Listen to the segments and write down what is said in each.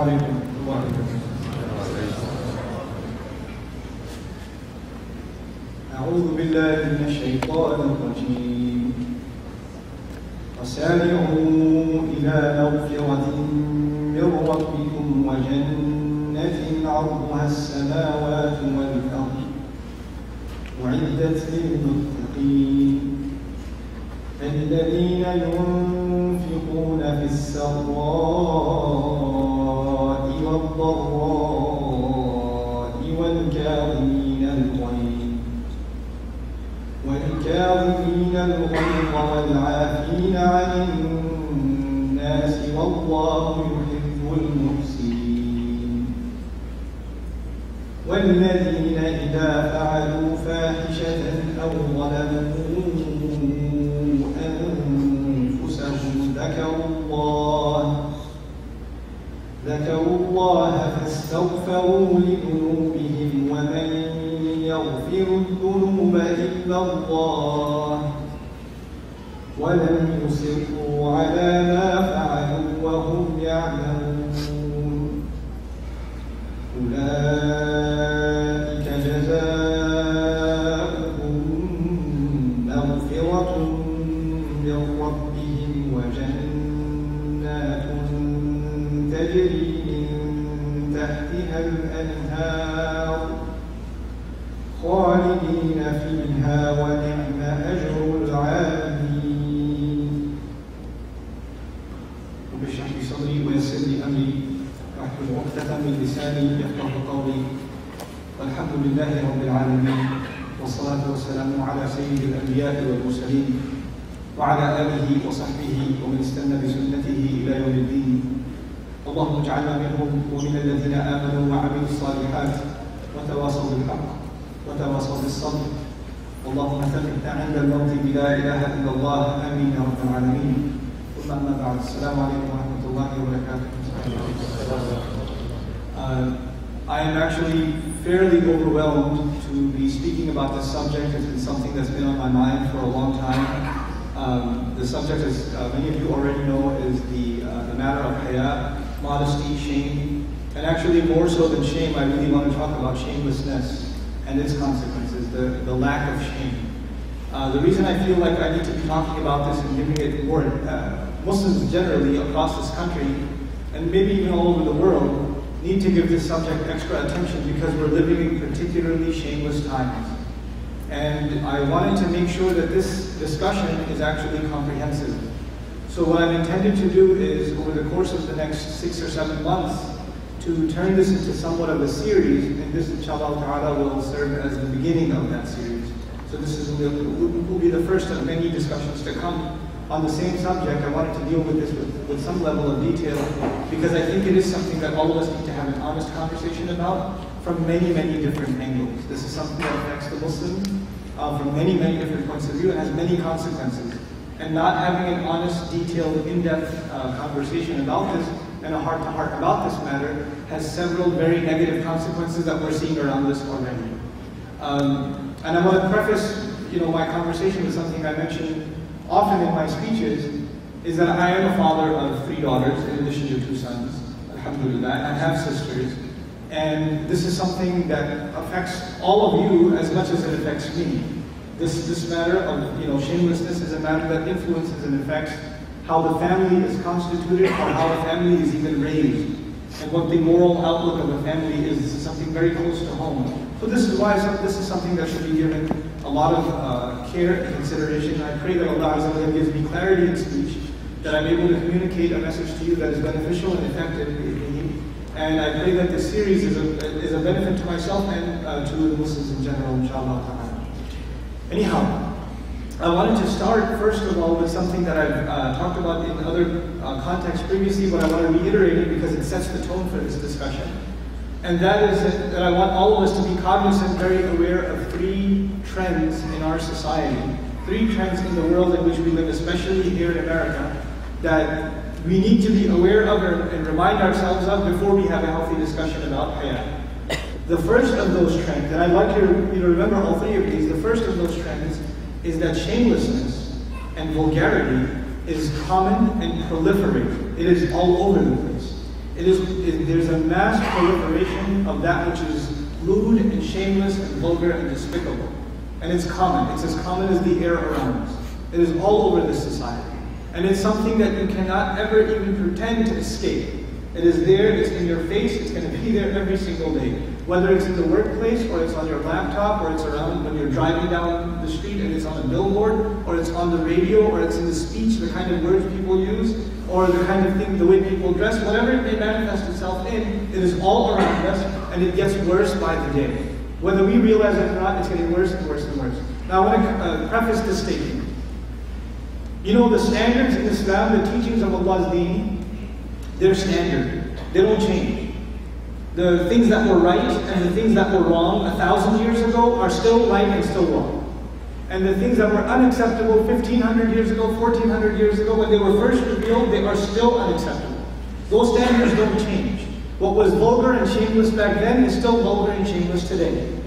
عليكم ورحمة الله وبركاته. أعوذ بالله من الشيطان الرجيم. وسارعوا إلى مغفرة من ربكم وجنة عرضها السماوات والأرض أعدت للمتقين الذين ينفقون في السراء والضراء والكاظمين الغيظ والعافين عن الناس والله يحب المحسنين والذين إذا فعلوا فاحشة أو ظلموا أنفسهم ذكروا الله فاستغفروا لذنوبهم ومن يغفر الذنوب إلا الله ولم يصروا على ما فعلوا وهم يعلمون أولئك جزاؤهم مغفرة من ربهم وجنات تجري من تحتها الأنهار خالدين فيها ونعم أجر العاملين. رب اشرح لي صدري ويسر لي أمري واحلل عقدة من لساني يفقهوا قولي والحمد لله رب العالمين والصلاة والسلام على سيد الأنبياء والمرسلين وعلى آله وصحبه ومن استنى بسنته إلى يوم الدين. اللهم اجعلنا منهم ومن الذين آمنوا وعملوا الصالحات وتواصوا بالحق وتواصوا بالصبر. اللهم ثبتنا عند الموت بلا إله إلا الله آمين يا رب العالمين. ثم أما بعد السلام عليكم ورحمة الله وبركاته. I am actually fairly overwhelmed to be speaking about this subject. It's been something that's been on my mind for a long time. The subject, as many of you already know, is the matter of haya, modesty, shame, and actually more so than shame, I really want to talk about shamelessness and its consequences, the lack of shame. The reason I feel like I need to be talking about this and giving it more, Muslims generally across this country, and maybe even all over the world, need to give this subject extra attention because we're living in particularly shameless times. And I wanted to make sure that this discussion is actually comprehensive. So what I'm intended to do is, over the course of the next 6 or 7 months, to turn this into somewhat of a series, and this inshallah ta'ala will serve as the beginning of that series. So this will be the first of many discussions to come on the same subject. I wanted to deal with this with some level of detail, because I think it is something that all of us need to have an honest conversation about from many, many different angles. This is something that affects the Muslim from many, many different points of view and has many consequences. And not having an honest, detailed, in-depth conversation about this and a heart-to-heart about this matter has several very negative consequences that we're seeing around us already. And I want to preface, my conversation with something I mentioned often in my speeches, is that I am a father of 3 daughters in addition to 2 sons, alhamdulillah, and I have sisters. And this is something that affects all of you as much as it affects me. This matter of shamelessness is a matter that influences and affects how the family is constituted or how a family is even raised. And what the moral outlook of a family is something very close to home. So this is why this is something that should be given a lot of care and consideration. I pray that Allah Azza wa Jalla gives me clarity in speech, that I'm able to communicate a message to you that is beneficial and effective. And I pray that this series is a benefit to myself and to the Muslims in general, inshallah ta'ala. Anyhow, I wanted to start first of all with something that I've talked about in other contexts previously, but I want to reiterate it because it sets the tone for this discussion. And that is that I want all of us to be cognizant, very aware of 3 trends in our society, 3 trends in the world in which we live, especially here in America, that we need to be aware of and remind ourselves of before we have a healthy discussion about haya. The first of those trends, and I'd like you to remember all 3 of these, the first of those trends is that shamelessness and vulgarity is common and proliferating. It is all over the place. There's a mass proliferation of that which is lewd and shameless and vulgar and despicable. And it's common. It's as common as the air around us. It is all over this society. And it's something that you cannot ever even pretend to escape. It is there, it's in your face, it's going to be there every single day. Whether it's in the workplace, or it's on your laptop, or it's around when you're driving down the street and it's on a billboard, or it's on the radio, or it's in the speech, the kind of words people use, or the kind of thing, the way people dress, whatever it may manifest itself in, it is all around us, and it gets worse by the day. Whether we realize it or not, it's getting worse and worse and worse. Now I want to preface this statement. You know, the standards in Islam, the teachings of Allah's deen, they're standard. They don't change. The things that were right and the things that were wrong 1,000 years ago are still right and still wrong. And the things that were unacceptable 1,500 years ago, 1,400 years ago, when they were first revealed, they are still unacceptable. Those standards don't change. What was vulgar and shameless back then is still vulgar and shameless today.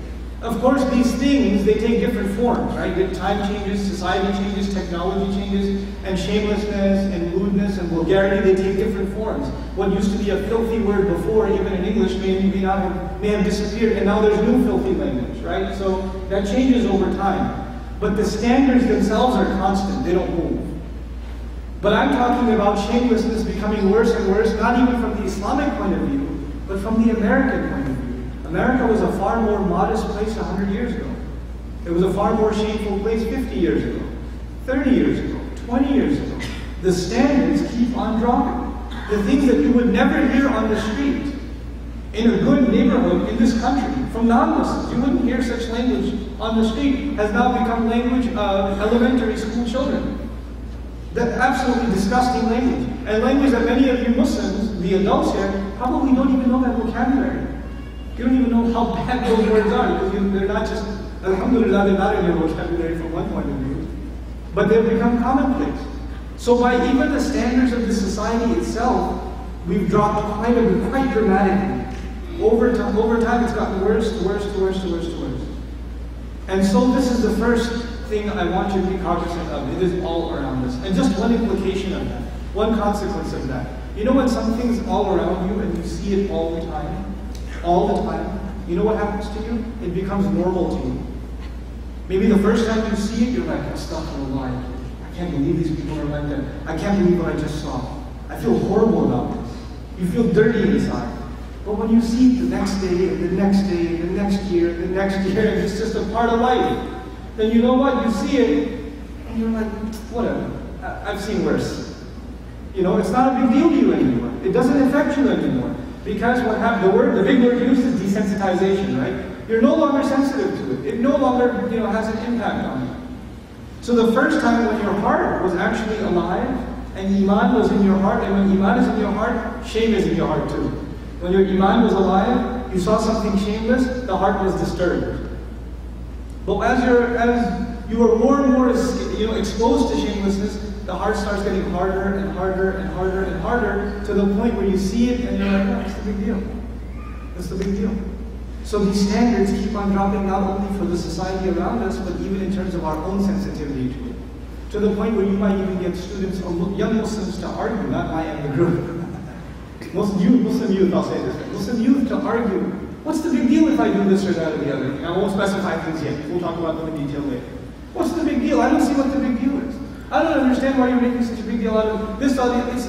Of course, these things, they take different forms, right? Time changes, society changes, technology changes, and shamelessness and lewdness and vulgarity, they take different forms. What used to be a filthy word before, even in English, may have disappeared, and now there's new filthy language, right? So that changes over time. But the standards themselves are constant, they don't move. But I'm talking about shamelessness becoming worse and worse, not even from the Islamic point of view, but from the American point of view. America was a far more modest place 100 years ago. It was a far more shameful place 50 years ago, 30 years ago, 20 years ago. The standards keep on dropping. The things that you would never hear on the street, in a good neighborhood in this country, from non-Muslims, you wouldn't hear such language on the street, has now become language of elementary school children. That absolutely disgusting language. And language that many of you Muslims, the adults here, probably don't even know that vocabulary. You don't even know how bad those words are, because they're not just, alhamdulillah, they're not in your vocabulary from one point of view, but they've become commonplace. So by even the standards of the society itself, we've dropped quite dramatically. Over time, it's gotten worse, to worse, to worse, to worse, to worse. And so this is the first thing I want you to be cognizant of. It is all around us. And just one implication of that, one consequence of that. You know when something's all around you and you see it all the time, you know what happens to you? It becomes normal to you. Maybe the first time you see it, you're like, astaghfirullah, I can't believe these people are like that. I can't believe what I just saw. I feel horrible about this. You feel dirty inside. But when you see it the next day, and the next day, and the next year, and the next year, and it's just a part of life, then you know what? You see it, and you're like, whatever. I've seen worse. You know, it's not a big deal to you anymore. It doesn't affect you anymore. Because what happened, the big word used is desensitization, right? You're no longer sensitive to it. It no longer, has an impact on you. So the first time when your heart was actually alive, and Iman was in your heart, and when Iman is in your heart, shame is in your heart too. When your Iman was alive, you saw something shameless, the heart was disturbed. But as you are more and more exposed to shamelessness, the heart starts getting harder and harder and harder and harder to the point where you see it and you're like, oh, what's the big deal? What's the big deal? So these standards keep on dropping not only for the society around us, but even in terms of our own sensitivity to it. To the point where you might even get students, young Muslims to argue, not my end of the group. Muslim youth, I'll say this way. Muslim youth to argue, what's the big deal if I do this or that or the other? I won't specify things yet. We'll talk about them in detail later. What's the big deal? I don't see what the big deal is. I don't understand why you're making such a big deal out of this.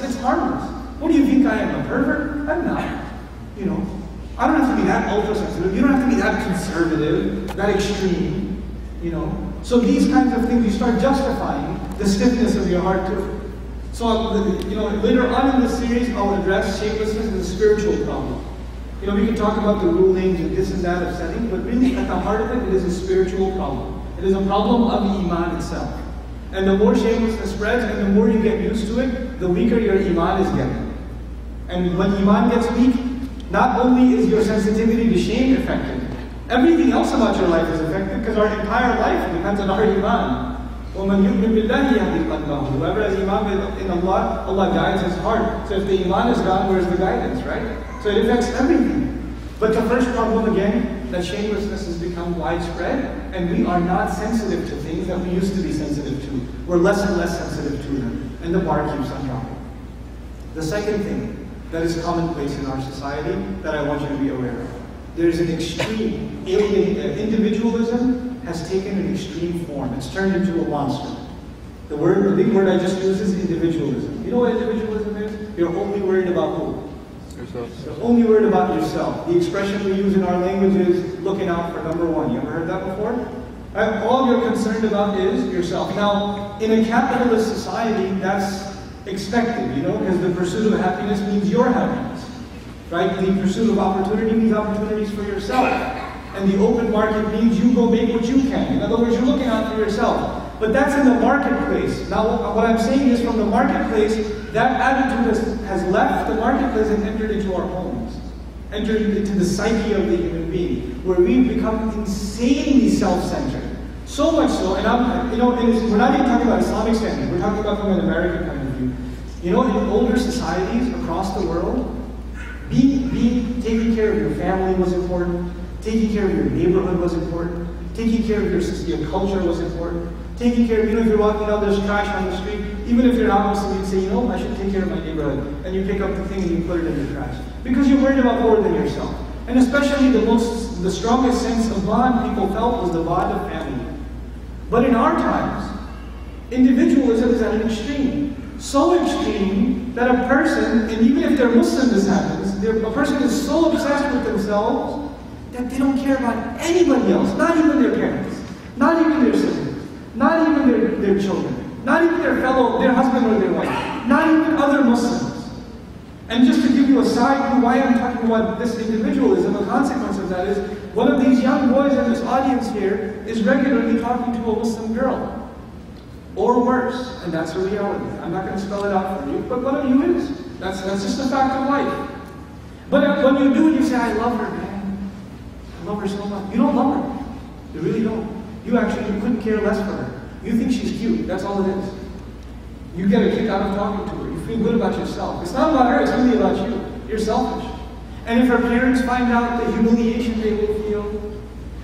It's harmless. What do you think I am, a pervert? I'm not. I don't have to be that ultra-sensitive. You don't have to be that conservative, that extreme. So these kinds of things, you start justifying the stiffness of your heart too. So later on in this series, I'll address shamelessness as a spiritual problem. We can talk about the rulings and this and that of setting, but really at the heart of it, it is a spiritual problem. It is a problem of the Iman itself. And the more shamelessness spreads and the more you get used to it, the weaker your Iman is getting. And when Iman gets weak, not only is your sensitivity to shame affected, everything else about your life is affected because our entire life depends on our Iman. Whoever has Iman in Allah, Allah guides his heart. So if the Iman is gone, where's the guidance, right? So it affects everything. But the first problem again, that shamelessness has become widespread, and we are not sensitive to things that we used to be sensitive to. We're less and less sensitive to them, and the bar keeps on dropping. The second thing, that is commonplace in our society that I want you to be aware of. There's an extreme individualism has taken an extreme form. It's turned into a monster. The big word I just used is individualism. You know what individualism is? You're only worried about who? Yourself. You're only worried about yourself. The expression we use in our language is looking out for number one. You ever heard that before? Right? All you're concerned about is yourself. Now, in a capitalist society, that's expected, because the pursuit of happiness means your happiness. Right? The pursuit of opportunity means opportunities for yourself. And the open market means you go make what you can. In other words, you're looking out for yourself. But that's in the marketplace. Now, what I'm saying is from the marketplace, that attitude has left the marketplace and entered into our homes. Entered into the psyche of the human being, where we've become insanely self-centered. So much so, and we're not even talking about Islamic standards, we're talking about from an American point of view. In older societies across the world, taking care of your family was important, taking care of your neighborhood was important, taking care of your culture was important, taking care of, if you're walking out, there's trash on the street, even if you're not Muslim, you'd say, I should take care of my neighborhood, and you pick up the thing and you put it in the trash. Because you're worried about more than yourself. And especially the strongest sense of bond people felt was the bond of family. But in our times, individualism is at an extreme. So extreme that a person, and even if they're Muslim this happens, a person is so obsessed with themselves that they don't care about anybody else, not even their parents, not even their siblings, not even their children, not even their husband or their wife, not even other Muslims. And just to give you a side, why I'm talking about this individualism, a consequence of that is, one of these young boys in this audience here is regularly talking to a Muslim girl. Or worse, and that's a reality. I'm not going to spell it out for you, but one of you is. That's just a fact of life. But when you do it, you say, I love her, man. I love her so much. You don't love her. You really don't. You couldn't care less for her. You think she's cute. That's all it is. You get a kick out of talking to her. You feel good about yourself. It's not about her, it's really about you. You're selfish. And if her parents find out the humiliation they will feel,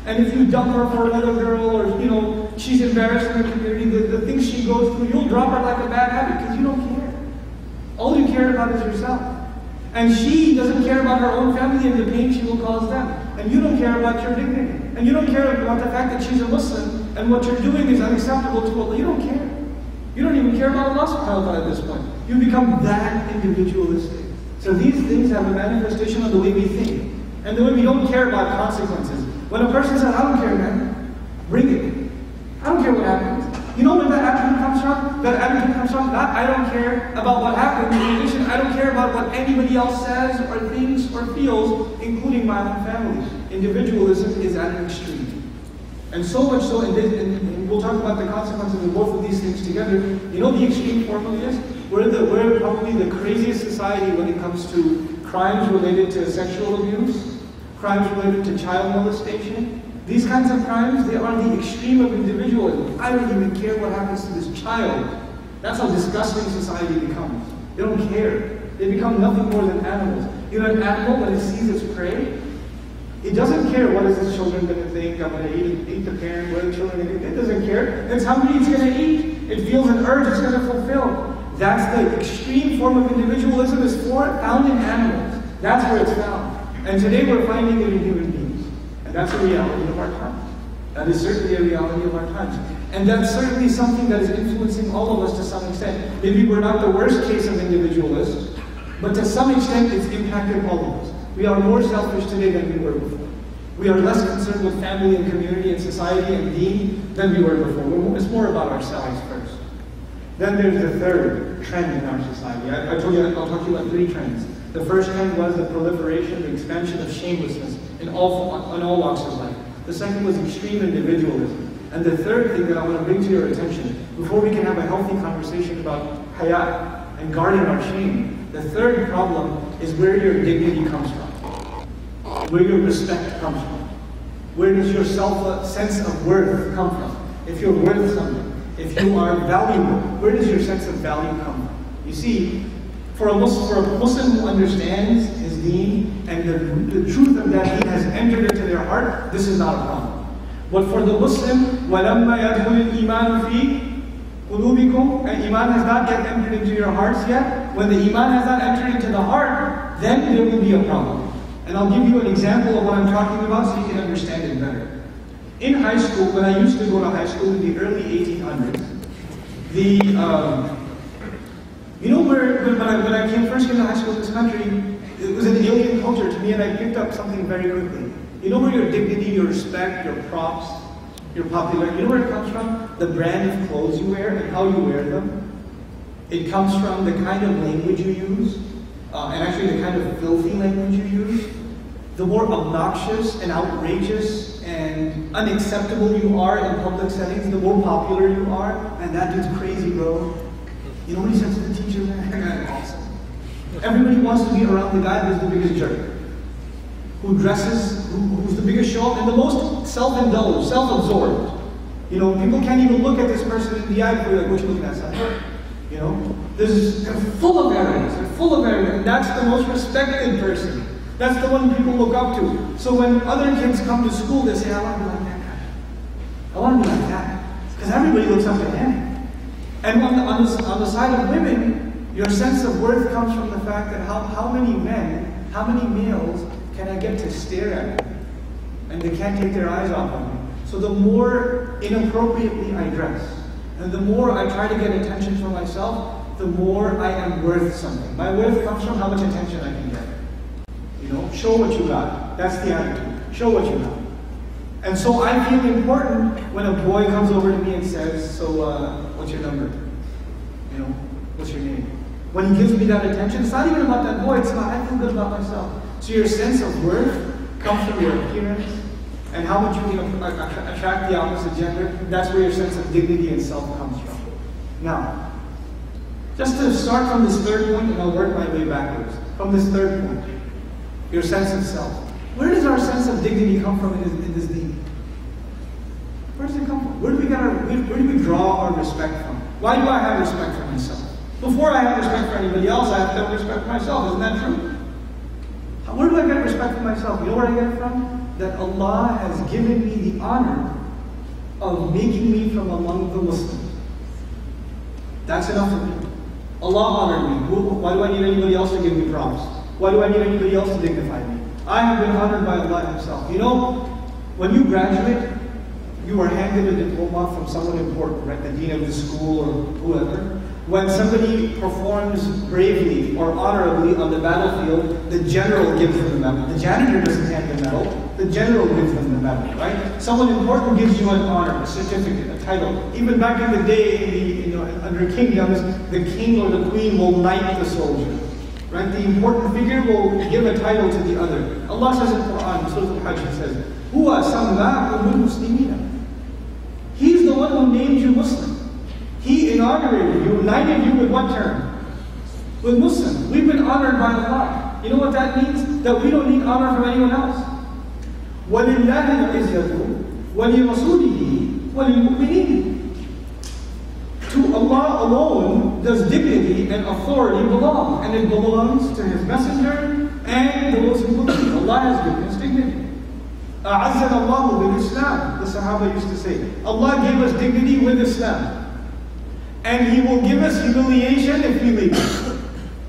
and if you dump her for another girl, or she's embarrassed in the community, the things she goes through, you'll drop her like a bad habit because you don't care. All you care about is yourself. And she doesn't care about her own family and the pain she will cause them. And you don't care about your dignity. And you don't care about the fact that she's a Muslim and what you're doing is unacceptable to Allah. You don't care. You don't even care about Allah subhanahu wa ta'ala at this point. You become that individualistic. So these things have a manifestation of the way we think. And the way we don't care about consequences. When a person says, I don't care, man, bring it. I don't care what happens. You know where that attitude comes from? That attitude comes from not I don't care about what happens. In addition, I don't care about what anybody else says or thinks or feels, including my own family. Individualism is at an extreme. And so much so, and we'll talk about the consequences of both of these things together. You know the extreme form of this? We're probably the craziest society when it comes to crimes related to sexual abuse, crimes related to child molestation. These kinds of crimes, they are the extreme of individualism. I don't even care what happens to this child. That's how disgusting society becomes. They don't care. They become nothing more than animals. An animal, when it sees its prey, it doesn't care what is its children going to think. I'm going to eat the parent, what are the children going to think. It doesn't care. It's hungry, it's going to eat. It feels an urge, it's going to fulfill. That's the extreme form of individualism is found in animals. That's where it's found. And today we're finding it in human beings. And that's a reality of our times. That is certainly a reality of our times. And that's certainly something that is influencing all of us to some extent. Maybe we're not the worst case of individualists, but to some extent it's impacted all of us. We are more selfish today than we were before. We are less concerned with family and community and society and deen than we were before. It's more about ourselves first. Then there's the third trend in our society. I told you I'll talk to you about three trends. The first trend was the proliferation, the expansion of shamelessness in all walks of life. The second was extreme individualism. And the third thing that I want to bring to your attention, before we can have a healthy conversation about hayat and guarding our shame, the third problem is where your dignity comes from, where your respect comes from. Where does your sense of worth come from? If you're worth something, if you are valuable, where does your sense of value come from? You see, for a Muslim who understands his deen and the truth of that deen has entered into their heart, this is not a problem. But for the Muslim, وَلَمَّا يَدْخُلِ الْإِيمَانُ فِي قُلُوبِكُمْ, and Iman has not yet entered into your hearts yet. When the Iman has not entered into the heart, then there will be a problem. And I'll give you an example of what I'm talking about so you can understand it better. In high school, when I used to go to high school in the early 1800s, when I first came to high school in this country, it was an alien culture to me, and I picked up something very quickly. You know where your dignity, your respect, your props, your popularity, you know where it comes from? The brand of clothes you wear and how you wear them. It comes from the kind of language you use, and actually the kind of filthy language you use. The more obnoxious and outrageous and unacceptable you are in public settings, the more popular you are. And that dude's crazy, bro. You know what he said to the teacher, man? That guy is awesome. Everybody wants to be around the guy who's the biggest jerk, who dresses, who's the biggest show-off, and the most self-indulged, self-absorbed. You know, people can't even look at this person in the eye before you're like, what you looking at, son? You know, they're full of arrogance, they're full of arrogance, and that's the most respected person. That's the one people look up to. So when other kids come to school, they say, I want to be like that guy. I want to be like that. Because everybody looks up to him. And on the side of women, your sense of worth comes from the fact that how many men, how many males can I get to stare at me? And they can't take their eyes off of me. So the more inappropriately I dress, and the more I try to get attention from myself, the more I am worth something. My worth comes from how much attention I can get. You know, show what you got. That's the attitude. Show what you got. And so I feel important when a boy comes over to me and says, so what's your number? You know, what's your name? When he gives me that attention, it's not even about that boy, it's about I feel good about myself. So your sense of worth comes from your appearance and how much you can attract the opposite gender. That's where your sense of dignity and self comes from. Now, just to start from this third point, and I'll work my way backwards. From this third point, your sense of self. Where does our sense of dignity come from in this deen? Where does it come from? Where do we draw our respect from? Why do I have respect for myself? Before I have respect for anybody else, I have to have respect for myself. Isn't that true? Where do I get respect for myself? You know where I get it from? That Allah has given me the honor of making me from among the Muslims. That's enough for me. Allah honored me. Why do I need anybody else to give me props? Why do I need anybody else to dignify me? I have been honored by Allah Himself. You know, when you graduate, you are handed a diploma from someone important, right? The dean of the school or whoever. When somebody performs bravely or honorably on the battlefield, the general gives them the medal. The janitor doesn't hand the medal. The general gives them the medal, right? Someone important gives you an honor, a certificate, a title. Even back in the day, under kingdoms, the king or the queen will knight the soldier. Right? The important figure will give a title to the other. Allah says in the Quran, Surah Al-Hajj, He says, "Huwa sammakum muslimina." He's the one who named you Muslim. He inaugurated you, united you with what term? With Muslim. We've been honored by Allah. You know what that means? That we don't need honor from anyone else. وَلِلَّهِ الْعِزَّةُ وَلِرَسُولِهِ وَلِلْمُؤْمِنِينَ. To Allah alone does dignity and authority belong, and it belongs to His Messenger and those who believe. Allah has given us dignity. أَعَزَّنَا اللَّهُ بِالْإِسْلَامِ. The Sahaba used to say, Allah gave us dignity with Islam. And He will give us humiliation if we leave it.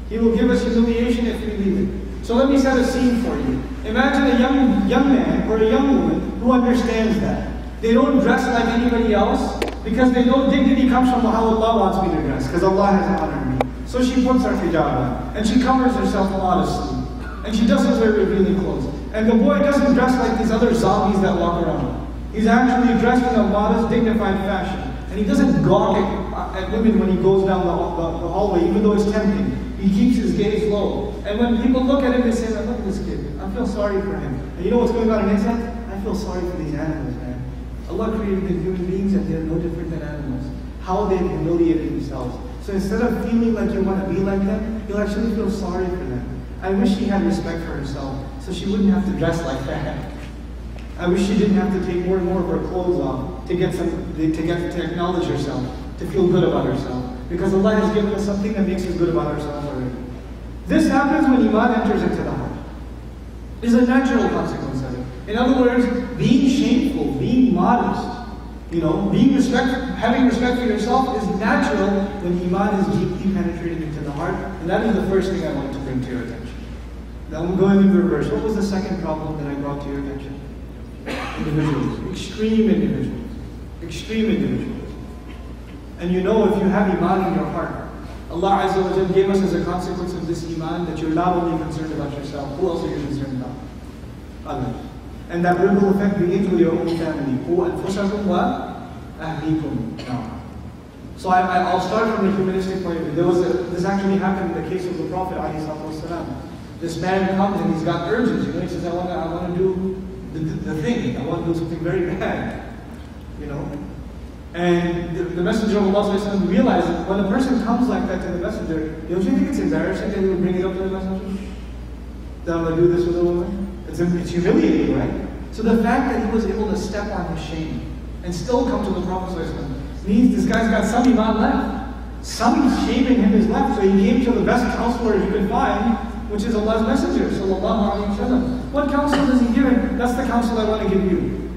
He will give us humiliation if we leave it. So let me set a scene for you. Imagine a young man or a young woman who understands that. They don't dress like anybody else because they know dignity comes from how Allah wants me to dress, because Allah has honored me. So she puts her hijab on, and she covers herself modestly, and she doesn't wear revealing clothes. And the boy doesn't dress like these other zombies that walk around. He's actually dressed in a modest, dignified fashion. And he doesn't gawk at women when he goes down the hallway, even though it's tempting. He keeps his gaze low. And when people look at him, they say, look at this kid. I feel sorry for him. And you know what's going on in his head? I feel sorry for these animals, man. Allah created the human beings and they're no different than animals. How they've humiliated themselves. So instead of feeling like you want to be like them, you'll actually feel sorry for them. I wish she had respect for herself, so she wouldn't have to dress like that. I wish she didn't have to take more and more of her clothes off to acknowledge herself, to feel good about herself. Because Allah has given us something that makes us good about ourselves already. This happens when Iman enters into the heart. It's a natural consequence of it. In other words, being shameful, being modest, You know, having respect for yourself is natural when Iman is deeply penetrated into the heart, and that is the first thing I want to bring to your attention. Now I'm going in reverse. What was the second problem that I brought to your attention? Individuals. Extreme individuals. Extreme individuals. And you know, if you have Iman in your heart, Allah Azza wa Jalla gave us as a consequence of this Iman that you're not only concerned about yourself, who else are you concerned about? Others. And that ripple effect begins with your own family. أَنفُسَكُمْ وَأَهْلِيكُمْ نَارًا. So I'll start from the humanistic point of view. This actually happened in the case of the Prophet ﷺ. This man comes and he's got urges. You know, he says, I want to do the thing. I want to do something very bad. You know. And the Messenger of Allah ﷺ realized that when a person comes like that to the Messenger, don't you think it's embarrassing that he would bring it up to the Messenger? That I'm going to do this with a woman? It's humiliating, right? So the fact that he was able to step on his shame and still come to the Prophet ﷺ means this guy's got some Iman left. Some shame in him is left. So he came to the best counselor he could find, which is Allah's Messenger, sallallahu alaihi wasallam. What counsel does he give him? That's the counsel I want to give you.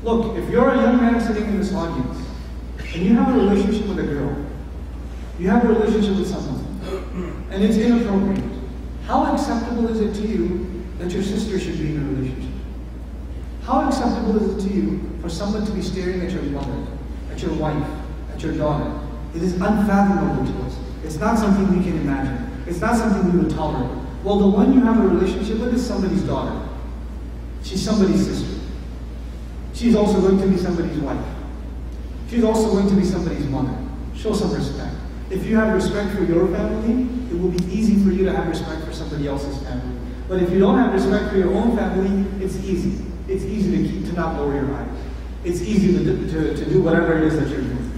Look, if you're a young man sitting in this audience, and you have a relationship with a girl, you have a relationship with someone, and it's inappropriate, how acceptable is it to you that your sister should be in a relationship? How acceptable is it to you for someone to be staring at your mother, at your wife, at your daughter? It is unfathomable to us. It's not something we can imagine. It's not something we would tolerate. Well, the one you have a relationship with is somebody's daughter. She's somebody's sister. She's also going to be somebody's wife. She's also going to be somebody's mother. Show some respect. If you have respect for your family, it will be easy for you to have respect for somebody else's family. But if you don't have respect for your own family, it's easy. It's easy to not lower your eyes. It's easy to do whatever it is that you're doing.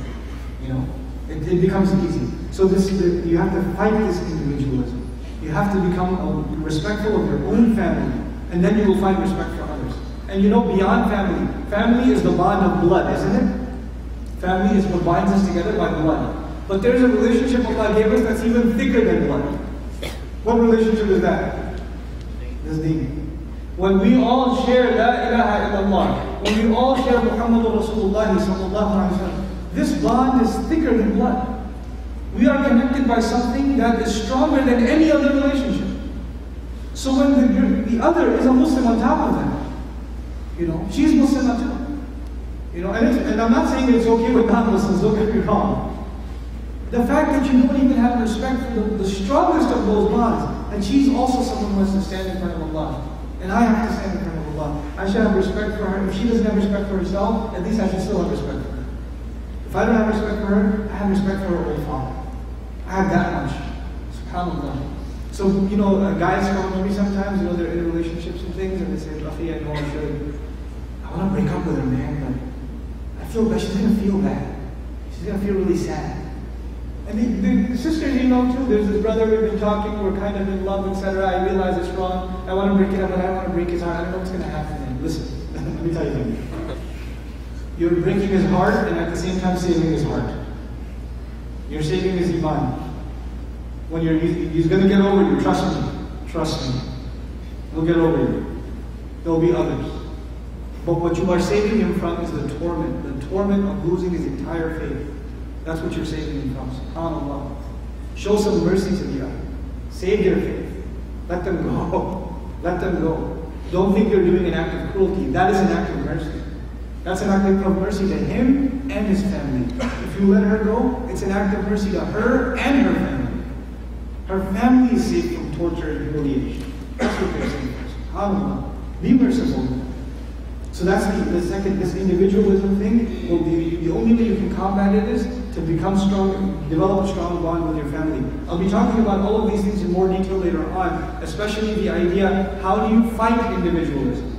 You know, it becomes easy. So you have to fight this individualism. You have to become respectful of your own family, and then you will find respect for others. And you know, beyond family, family is the bond of blood, isn't it? Family is what binds us together by blood. But there's a relationship Allah gave us that's even thicker than blood. What relationship is that? This deen. When we all share La ilaha illallah, when we all share Muhammadur Rasulullah sallallahu alaihi wasallam, this bond is thicker than blood. We are connected by something that is stronger than any other relationship. So when the other is a Muslim on top of that, you know, she's Muslim too. You know, and I'm not saying it's okay with non-Muslims, don't get me wrong. The fact that you don't even have respect for the strongest of those bonds, and she's also someone who has to stand in front of Allah. And I have to stand in front of Allah. I should have respect for her. If she doesn't have respect for herself, at least I should still have respect for her. If I don't have respect for her, I have respect for her old father. I have that much. SubhanAllah. So, you know, guys come to me sometimes, you know, they're in relationships and things, and they say, Rafi, I know I want to break up with her, man, but I feel bad. She's going to feel bad. She's going to feel really sad. And the sisters, you know, too, there's this brother, we've been talking, we're kind of in love, etc. I realize it's wrong. I want to break it up, but I don't want to break his heart. I don't know what's going to happen then. Listen, let me tell you something. You're breaking his heart and at the same time saving his heart. You're saving his iman. When he's going to get over you, trust me. Trust me. He'll get over you. There'll be others. But what you are saving him from is the torment of losing his entire faith. That's what you're saving him from. SubhanAllah. Show some mercy to the other. Save their faith. Let them go. Let them go. Don't think you're doing an act of cruelty. That is an act of mercy. That's an act of mercy to him and his family. If you let her go, it's an act of mercy to her and her family. Her family is safe from torture and humiliation. That's what they're saying. SubhanAllah. Be merciful. So that's the second, this individualism thing. Will be, the only way you can combat it is to become strong, develop a strong bond with your family. I'll be talking about all of these things in more detail later on, especially the idea, how do you fight individualism?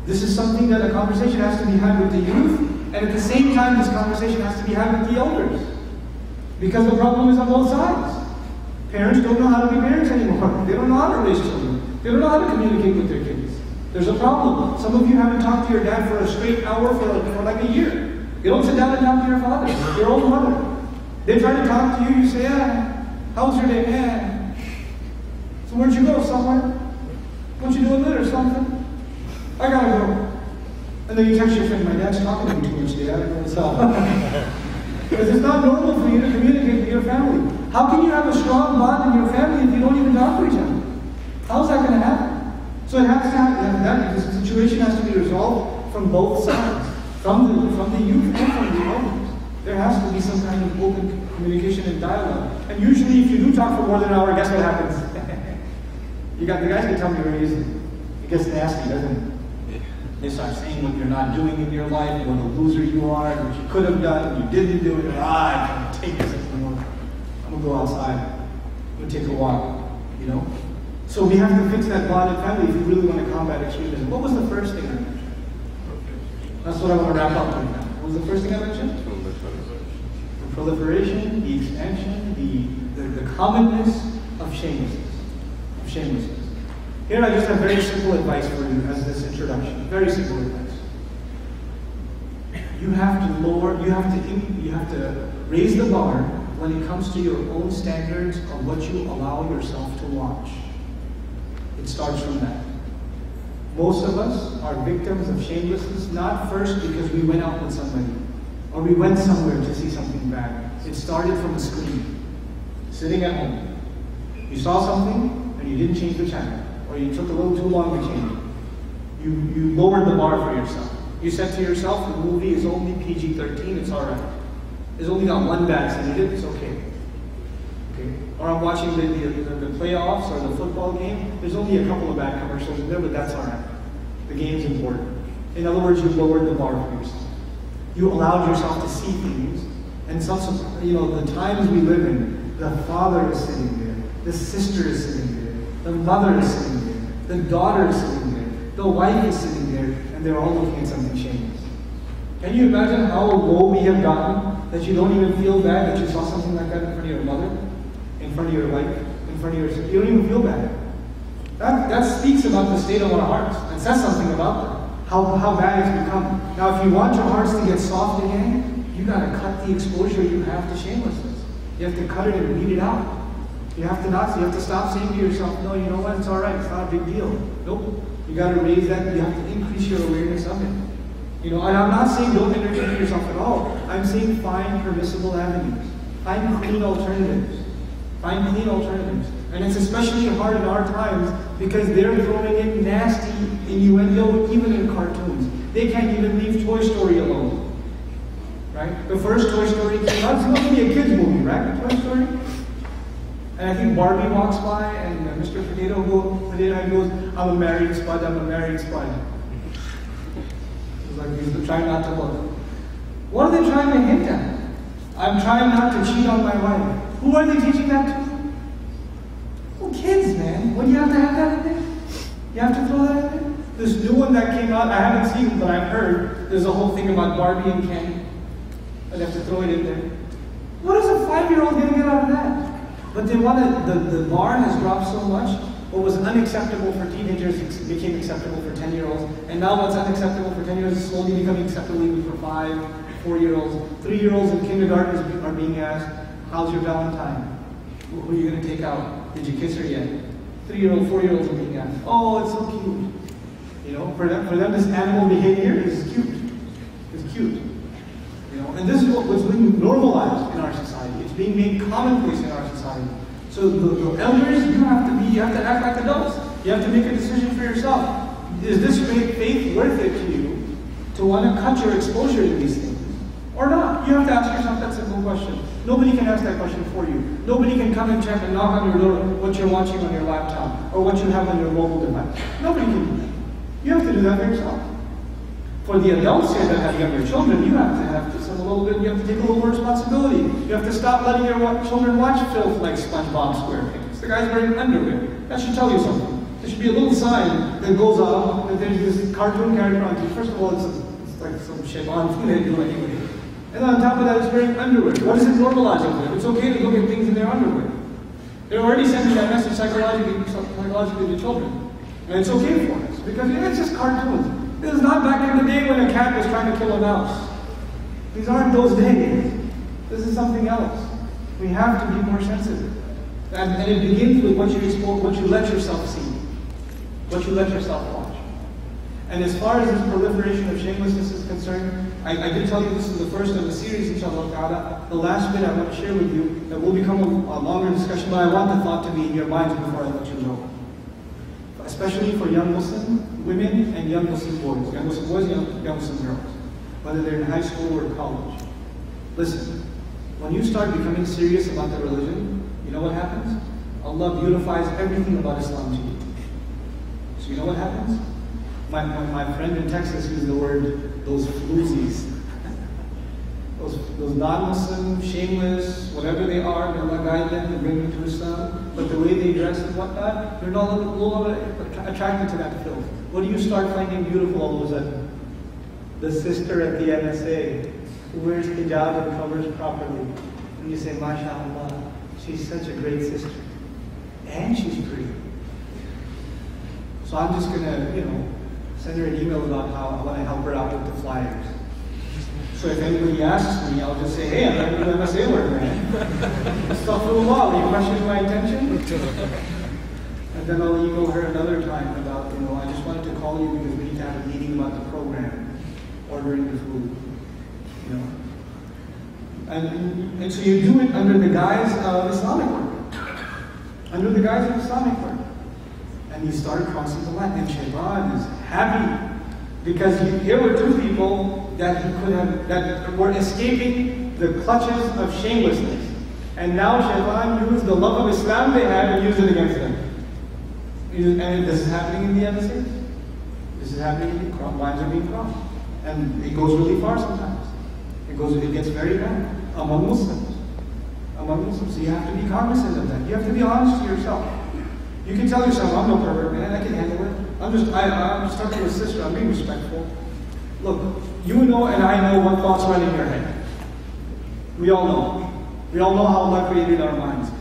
This is something that a conversation has to be had with the youth, and at the same time this conversation has to be had with the elders. Because the problem is on both sides. Parents don't know how to be parents anymore. They don't know how to raise children. They don't know how to communicate with their kids. There's a problem. Some of you haven't talked to your dad for a straight hour for like a year. You don't sit down and talk to your father, your own mother. They try to talk to you, you say, how's your day? Yeah. So where'd you go? Somewhere? What you doing there or something? I gotta go. And then you text your friend, my dad's talking to me too much today, I don't know what's up. Because it's not normal for you to communicate with your family. How can you have a strong bond in your family if you don't even talk to each other? How's that going to happen? So it has to happen. This situation has to be resolved from both sides, from the youth and from the elders. There has to be some kind of open communication and dialogue. And usually, if you do talk for more than an hour, guess what happens? The guys can tell me very easily. It gets nasty, doesn't it? They start saying what you're not doing in your life, what a loser you are, what you could have done, you didn't do it. I can't take this anymore. I'm going to go outside. I'm going to take a walk. You know? So we have to fix that bond in family if we really want to combat extremism. What was the first thing I mentioned? That's what I want to wrap up with now. What was the first thing I mentioned? The proliferation, the expansion, the commonness of shamelessness. Here I just have very simple advice for you as this introduction. Very simple advice. You have to raise the bar when it comes to your own standards of what you allow yourself to watch. It starts from that. Most of us are victims of shamelessness, not first because we went out with somebody, or we went somewhere to see something bad. It started from a screen, sitting at home. You saw something, and you didn't change the channel, or you took a little too long to change it. You lowered the bar for yourself. You said to yourself, the movie is only PG-13, it's alright. It's only got one bad scene in it, it's okay. Or I'm watching the playoffs or the football game, there's only a couple of bad commercials in there, but that's alright. The game's important. In other words, you lowered the bar for yourself. You allowed yourself to see things, and subsequently, the times we live in, the father is sitting there, the sister is sitting there, the mother is sitting there, the daughter is sitting there, the wife is sitting there, and they're all looking at something shameless. Can you imagine how low we have gotten that you don't even feel bad that you saw something like that in front of your mother, in front of your wife, in front of your sister? You don't even feel bad. That speaks about the state of our hearts and says something about them, how bad it's become. Now, if you want your hearts to get soft again, you got to cut the exposure you have to shamelessness. You have to cut it and weed it out. You have to stop saying to yourself, no, you know what, it's all right, it's not a big deal. Nope. You got to raise that, you have to increase your awareness of it. And I'm not saying don't entertain yourself at all. I'm saying find permissible avenues. Find clean alternatives. And it's especially hard in our times because they're throwing in nasty innuendo even in cartoons. They can't even leave Toy Story alone. Right? The first Toy Story came out, it's supposed to be a kid's movie, right? Toy Story? And I think Barbie walks by and Mr. Potato Head goes, I'm a married spud. He's like, he's trying not to look. What are they trying to hint at? I'm trying not to cheat on my wife. Who are they teaching that to? Well, kids, man. What do you have to have that in there? You have to throw that in there? This new one that came out, I haven't seen it, but I've heard there's a whole thing about Barbie and Ken. I'd have to throw it in there. What is a 5-year-old going to get out of that? But they want to, the bar has dropped so much. What was unacceptable for teenagers became acceptable for 10-year-olds. And now what's unacceptable for 10-year-olds is slowly becoming acceptable even for 5, 4-year-olds. 3-year-olds in kindergarten are being asked, how's your Valentine? Who are you going to take out? Did you kiss her yet? 3-year-old, 4-year-olds are being asked. Oh, it's so cute. For them this animal behavior is cute. It's cute. And this is what's being normalized in our society. It's being made commonplace in our society. So the elders, you have to act like adults. You have to make a decision for yourself. Is this faith worth it to you to want to cut your exposure to these things? Or not? You have to ask yourself that simple question. Nobody can ask that question for you. Nobody can come and check and knock on your door what you're watching on your laptop or what you have on your mobile device. Nobody can do that. You have to do that for yourself. For the adults here that have younger children, you have to take a little more responsibility. You have to stop letting your children watch filth like SpongeBob SquarePants. The guy's wearing underwear. That should tell you something. There should be a little sign that goes off that there's this cartoon character on TV. First of all, it's like some shit on food anyway. And on top of that, it's wearing underwear. What is it normalizing for them? It's okay to look at things in their underwear. They're already sending that message psychologically to children. And it's okay for us because it's just cartoons. This is not back in the day when a cat was trying to kill a mouse. These aren't those days. This is something else. We have to be more sensitive. And it begins with what you let yourself see, what you let yourself watch. And as far as this proliferation of shamelessness is concerned, I did tell you this is the first of the series, inshallah ta'ala. The last bit I want to share with you, that will become a longer discussion, but I want the thought to be in your minds before I let you know. Especially for young Muslim women and young Muslim boys. Young Muslim boys, young Muslim girls. Whether they're in high school or college. Listen, when you start becoming serious about the religion, you know what happens? Allah beautifies everything about Islam to you. So you know what happens? My friend in Texas used the word, those floozies. Those non-Muslim, shameless, whatever they are, may Allah guide them and bring them to Islam. But the way they dress and whatnot, they're no longer attracted to that filth. What do you start finding beautiful all of a sudden? The sister at the NSA who wears hijab and covers properly. And you say, MashaAllah, she's such a great sister. And she's pretty. So I'm just going to, send her an email about how I want to help her out with the flyers. So if anybody asks me, I'll just say, hey, I'm not going to MSA work, man. Astaghfirullah, will you question my attention? And then I'll email her another time about, I just wanted to call you because we need to have a meeting about the program, ordering the food, And so you do it under the guise of Islamic work. Under the guise of Islamic work. And you start crossing the line, and Shaitan is happy because here were two people that were escaping the clutches of shamelessness, and now Shaitan used the love of Islam they had and used it against them. And this is happening in the embassies. This is happening. Lines are being crossed, and it goes really far sometimes. It gets very bad among Muslims. So you have to be cognizant of that. You have to be honest to yourself. You can tell yourself, I'm no pervert, man, I can handle it. I'm just talking to a sister, I'm being respectful. Look, you know and I know what thoughts run in your head. We all know. We all know how Allah created our minds.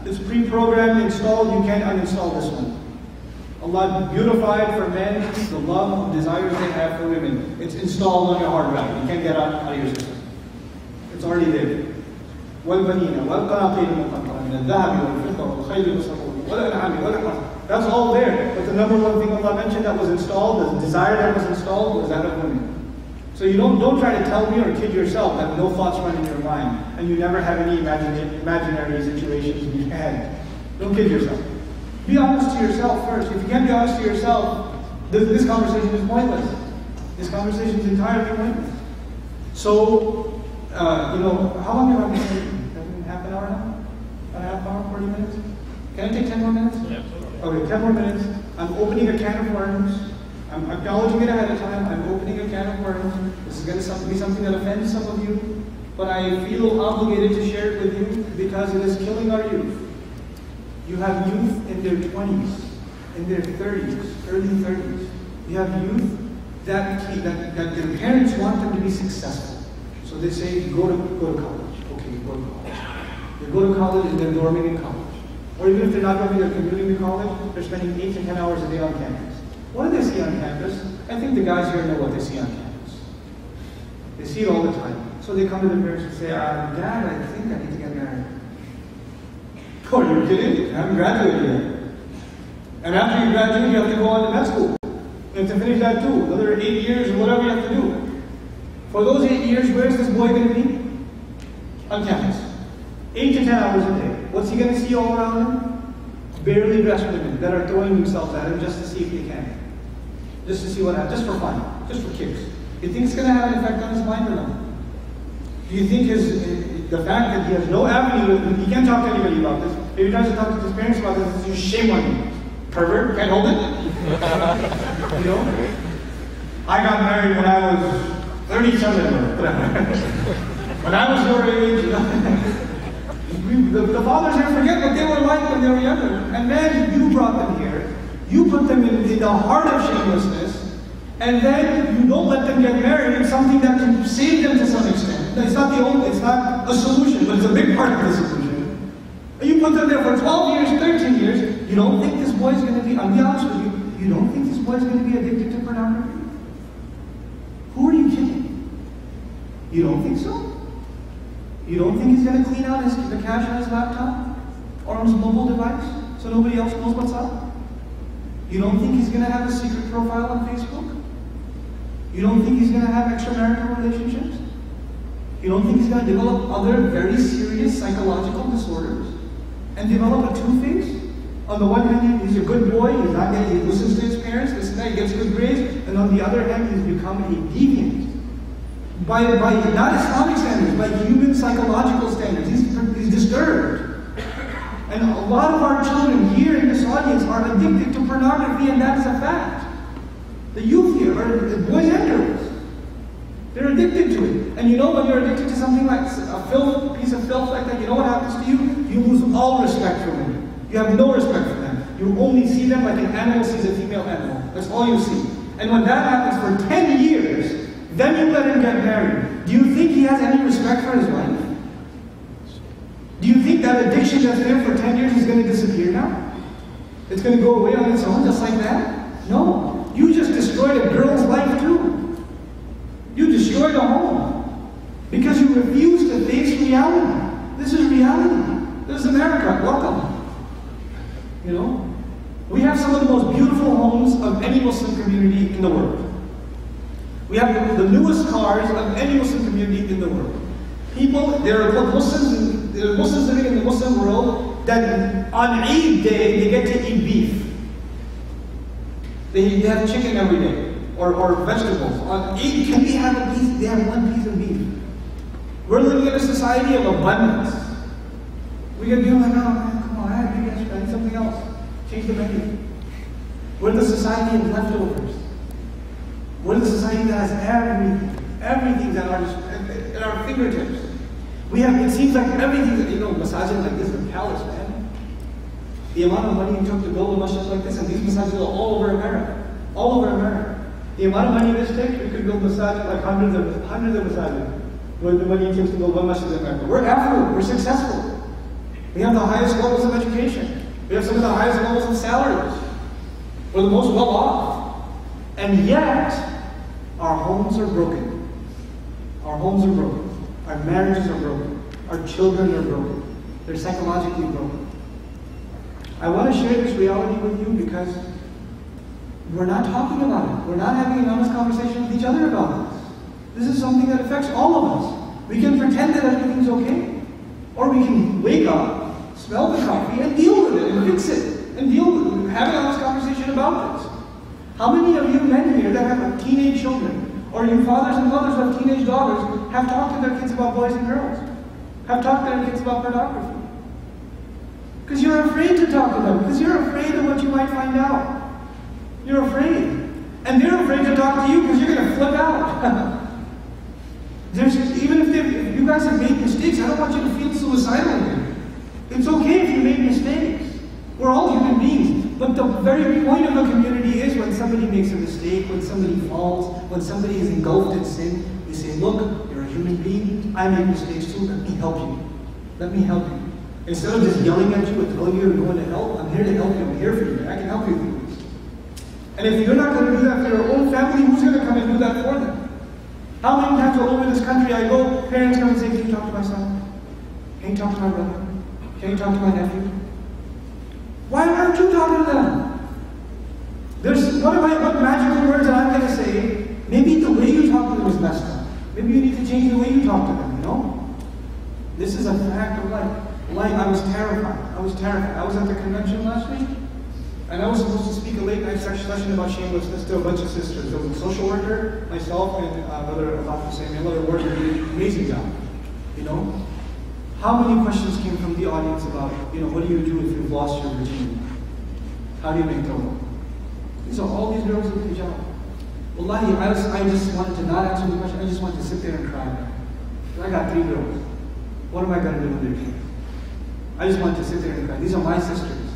It's pre-programmed, installed, you can't uninstall this one. Allah beautified for men the love and desires they have for women. It's installed on your hard drive. You can't get out of your system. It's already there. وَالْبَنِينَ وَالْقَنَاطِيرِ الْمُقَنطَرَةِ مِنَ الذَّهَبِ وَالْفِضَّةِ وَالْخَيْلِ وَالصَّفْوَةِ وَالْأَنْعَامِ وَالْحَرْثِ. That's all there. But the number one thing Allah mentioned that was installed, the desire that was installed, was that of women. So you don't try to tell me or kid yourself that no thoughts run in your mind and you never have any imaginary situations in your head. Don't kid yourself. Be honest to yourself first. If you can't be honest to yourself, this conversation is pointless. This conversation is entirely pointless. So, how long have I been speaking? Half an hour now? A half hour, 40 minutes? Can I take 10 more minutes? Yeah. Okay, 10 more minutes. I'm opening a can of worms. I'm acknowledging it ahead of time. I'm opening a can of worms. This is going to be something that offends some of you. But I feel obligated to share it with you because it is killing our youth. You have youth in their 20s, in their 30s, early 30s. You have youth that their parents want them to be successful. So they say, go to college. Okay, go to college. They go to college and they're dorming in college. Or even if they're not dorming, they're commuting to college, they're spending 8 to 10 hours a day on campus. What do they see on campus? I think the guys here know what they see on campus. They see it all the time. So they come to their parents and say, Dad, I think I need to get married. Oh, you're kidding? I haven't graduated yet. And after you graduate, you have to go on to med school. You have to finish that too. Another 8 years or whatever you have to do. For those 8 years, where is this boy going to be? On campus. 8 to 10 hours a day. What's he going to see all around him? Barely dressed women that are throwing themselves at him just to see if they can. Just to see what happens. Just for fun. Just for kicks. Do you think it's going to have an effect on his mind or not? Do you think the fact that he has no avenue, he can't talk to anybody about this. If he tries to talk to his parents about this, it's just shame on you. Pervert, can't hold it. I got married when I was 37 or whatever. When I was your age, the fathers here forget what they were like when they were younger. And then you brought them here. You put them in the heart of shamelessness. And then you don't let them get married. It's something that can save them to some extent. It's not it's not a solution, but it's a big part of the solution. And you put them there for 12 years, 13 years. You don't think this boy's going to be, I'll be honest with you, you don't think this boy's going to be addicted to pornography? Who are you kidding? You don't think so? You don't think he's going to clean out the cache on his laptop? Or on his mobile device? So nobody else knows what's up? You don't think he's going to have a secret profile on Facebook? You don't think he's going to have extramarital relationships? You don't think he's going to develop other very serious psychological disorders? And develop a two-face? On the one hand, he's a good boy, he listens to his parents, he gets good grades, and on the other hand, he's become a deviant. By not Islamic standards, by human psychological standards. He's disturbed. And a lot of our children here in this audience are addicted to pornography, and that is a fact. The youth here are boys and girls. They're addicted to it. And you know when you're addicted to something like a piece of filth like that, you know what happens to you? You lose all respect for them. You have no respect for them. You only see them like an animal sees a female animal. That's all you see. And when that happens for 10 years, then you let him get married. Do you think he has any respect for his wife? Do you think that addiction that's there for 10 years is going to disappear now? It's going to go away on its own just like that? No. You just destroyed a girl's life too. You destroyed a home. Because you refuse to face reality. This is reality. This is America. Welcome. You know? We have some of the most beautiful homes of any Muslim community in the world. We have the newest cars of any Muslim community in the world. People, there are Muslims living in the Muslim world that on Eid day they get to eat beef. They have chicken every day, or vegetables. On Eid, can we have a piece? They have one piece of beef. We're living in a society of abundance. We can be like, oh man, come on, I had beef yesterday, I need something else. Change the menu. We're the society of leftovers. We're the society that has everything that at our fingertips. We have, it seems like everything that, masajid like this is a palace, man. The amount of money it took to build a masjid like this, and these masajids are all over America. All over America. The amount of money this takes, we could build masajid like hundreds of masajid. With the money it takes to build one masjid in America. We're affluent, we're successful. We have the highest levels of education. We have some of the highest levels of salaries. We're the most well off. And yet, our homes are broken. Our homes are broken. Our marriages are broken. Our children are broken. They're psychologically broken. I want to share this reality with you because we're not talking about it. We're not having an honest conversation with each other about this. This is something that affects all of us. We can pretend that everything's okay. Or we can wake up, smell the coffee, and deal with it, and fix it. And deal with it. Have an honest conversation about this. How many of you men here that have teenage children, or you fathers and mothers who have teenage daughters, have talked to their kids about boys and girls? Have talked to their kids about pornography? Because you're afraid to talk to them. Because you're afraid of what you might find out. You're afraid. And they're afraid to talk to you because you're going to flip out. Even if you guys have made mistakes, I don't want you to feel suicidal here. It's okay if you made mistakes. We're all human beings. But the very point of a community is when somebody makes a mistake, when somebody falls, when somebody is engulfed in sin, we say, look, you're a human being, I make mistakes too, let me help you. Let me help you. Instead of just yelling at you and telling you you're going to help, I'm here to help you, I'm here for you, I can help you through this. And if you're not going to do that for your own family, who's going to come and do that for them? How many times all over this country I go, parents come and say, can you talk to my son? Can you talk to my brother? Can you talk to my nephew? Why aren't you talking to them? What magical words that I'm going to say, maybe the way you talk to them is messed up. Maybe you need to change the way you talk to them, This is a fact of life. I was terrified. I was at the convention last week, and I was supposed to speak a late night session about shamelessness to a bunch of sisters. There was a social worker, myself, and Brother Hussein. Another worker did an amazing job. How many questions came from the audience about, what do you do if you've lost your virginity? How do you make tawbah? These are all these girls with hijab. Wallahi, I just wanted to not answer the question. I just wanted to sit there and cry. I got 3 girls. What am I going to do with their kids? I just wanted to sit there and cry. These are my sisters.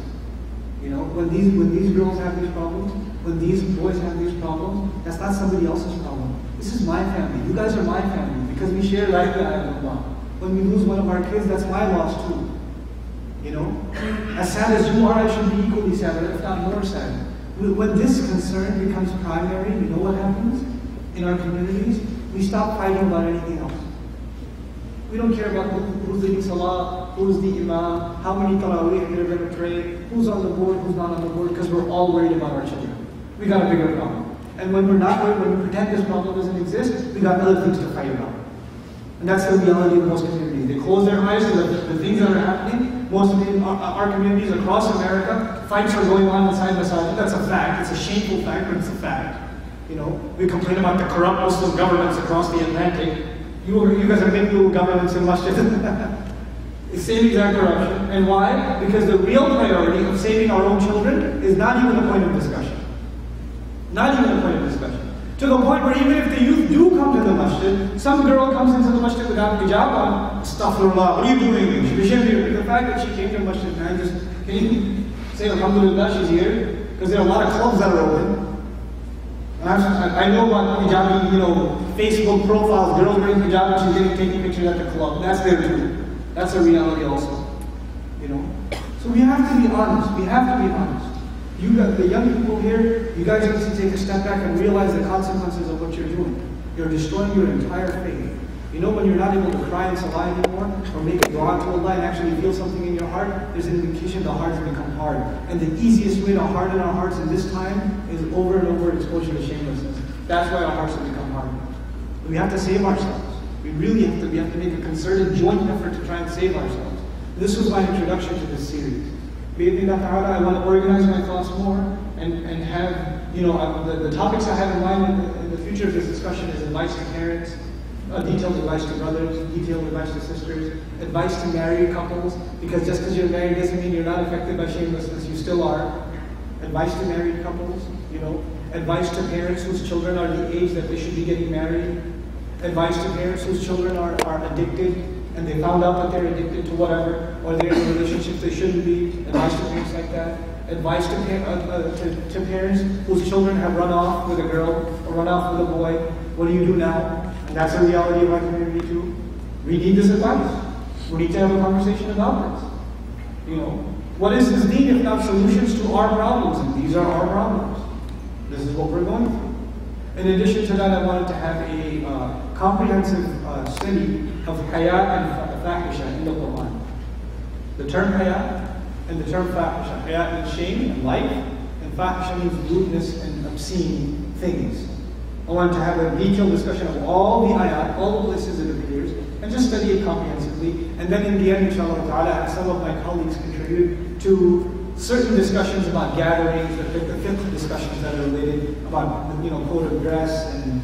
When these girls have these problems, when these boys have these problems, that's not somebody else's problem. This is my family. You guys are my family because we share la ilaha illallah. When we lose one of our kids, that's my loss too. As sad as you are, I should be equally sad, if not more sad. When this concern becomes primary, you know what happens in our communities? We stop fighting about anything else. We don't care about who's leading salah, who's the imam, how many tarawih they're going to pray, who's on the board, who's not on the board, because we're all worried about our children. We got a bigger problem. And when we're not worried, when we pretend this problem doesn't exist, we got other things to fight about. And that's the reality of most communities. They close their eyes to the things that are happening. Most of our communities across America, fights are going on inside masajid. That's a fact. It's a shameful fact, but it's a fact. You know, we complain about the corrupt Muslim governments across the Atlantic. You guys are big little governments in masjid. It's the same exact corruption. And why? Because the real priority of saving our own children is not even a point of discussion. Not even a point of discussion. To the point where even if the youth do come to the masjid, some girl comes into the masjid without hijab on, astaghfirullah, what are you doing? The fact that she came to the masjid, man, just, can you say alhamdulillah she's here? Because there are a lot of clubs that are open. I know about hijabi, you know, Facebook profiles, girls wearing hijab and she's taking pictures at the club. That's their too. That's a reality also. You know? So we have to be honest. We have to be honest. You got the young people here, you guys need to take a step back and realize the consequences of what you're doing. You're destroying your entire faith. You know, when you're not able to cry in salah anymore, or make a dua to Allah and actually feel something in your heart, there's an indication the heart's become hard. And the easiest way to harden our hearts in this time is over and over exposure to shamelessness. That's why our hearts have become hard. We have to save ourselves. We really have to make a concerted joint effort to try and save ourselves. This was my introduction to this series. I want to organize my thoughts more and have, you know, the topics I have in mind in the future of this discussion is advice to parents, detailed advice to brothers, detailed advice to sisters, advice to married couples, because just because you're married doesn't mean you're not affected by shamelessness, you still are. Advice to married couples, you know, advice to parents whose children are the age that they should be getting married, advice to parents whose children are addicted, and they found out that they're addicted to whatever, or they're in relationships they shouldn't be, advice to parents like that. Advice to parents whose children have run off with a girl or run off with a boy. What do you do now? And that's a reality of our community too. We need this advice. We need to have a conversation about this. You know, what is this deen if not solutions to our problems? And these are our problems. This is what we're going through. In addition to that, I wanted to have a comprehensive study of haya and fahisha in the Quran. The term haya and the term fahisha. Haya means shame and life, and fahisha means lewdness and obscene things. I wanted to have a detailed discussion of all the ayat, all the places it appears, and just study it comprehensively. And then in the end, inshallah ta'ala, some of my colleagues contribute to certain discussions about gatherings, the fifth discussions that are related about, you know, code of dress and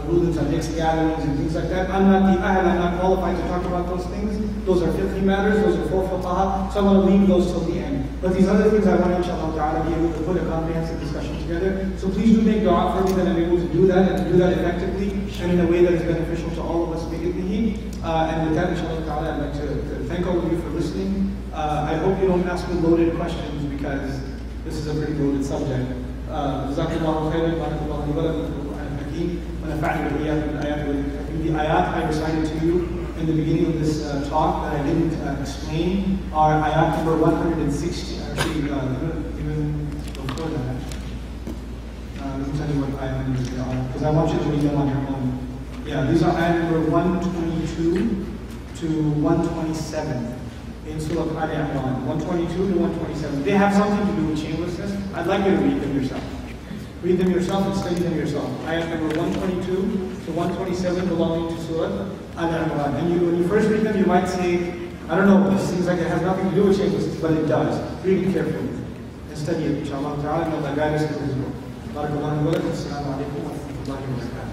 rulings on mixed gatherings and things like that. I'm not qualified to talk about those things. Those are fiqhi matters, those are for fuqaha, so I'm going to leave those till the end. But these other things I want, inshallah ta'ala, be able to put a comprehensive discussion together. So please do make dua for me that I'm able to do that and to do that effectively and in a way that is beneficial to all of us. And with that, inshallah ta'ala, I'd like to thank all of you for listening. I hope you don't ask me loaded questions because this is a pretty loaded subject. Jazakallahu khairan, barakallahu li wa lakum fil Qur'an al-Hakim, wa nafa'ani wa iyyakum bil ayati wal hikmah. The ayat I recited to you in the beginning of this talk that I didn't explain are ayat number 160. Actually, even before that. Let me tell you what ayat numbers they are, because I want you to read them on your own. Yeah, these are ayat number 122 to 127 in Surah Al-Imran. 122 to 127. They have something to do with shamelessness. I'd like you to read them yourself. Read them yourself and study them yourself. Ayat number 122 to 127 belonging to Surah Al-Imran. And when you first read them, you might say, I don't know, this seems like it has nothing to do with shamelessness, but it does. Read it carefully and study it, inshallah ta'ala, and Allah guide us to His will. Barakallahu wa lakum. Assalamu alaikum wa rahmatullahi wa barakatuh.